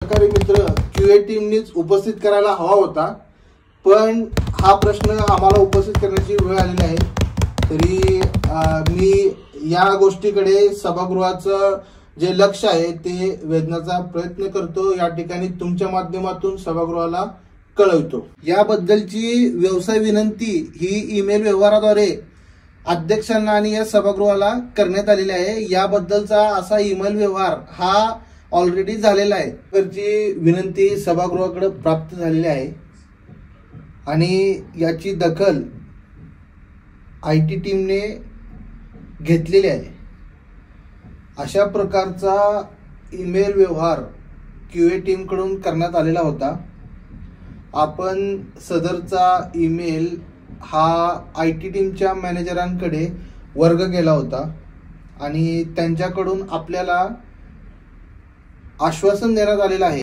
सहकारी मित्र क्यूए टीमनीच उपस्थित करायला हवा होता, पण हा प्रश्न आम्हाला उपस्थित करण्याची वेळ आलेली आहे। तरी मी या गोष्टीकडे सभागृहाचं जे लक्ष आहे ते वेधण्याचा प्रयत्न करतो, या ठिकाणी तुमच्या माध्यमातून सभागृहाला कळवतो। याबद्दलची व्यवसाय विनंती ही ईमेल व्यवहाराद्वारे अध्यक्षांना आणि या सभागृहाला करण्यात आलेली आहे। याबद्दलचा असा ईमेल व्यवहार हा ऑलरेडी झालेला आहे। त्याची विनंती सभागृहाकडे प्राप्त झालेली आहे आणि याची दखल आयटी टीमने घेतलेली आहे। अशा प्रकारचा ईमेल व्यवहार क्यूए टीम कडून करण्यात आलेला होता। आपण सदरचा ईमेल हा आयटी टीमच्या मॅनेजरांकडे वर्ग केला होता आणि त्यांच्याकडून आपल्याला आश्वासन देण्यात आलेलं आहे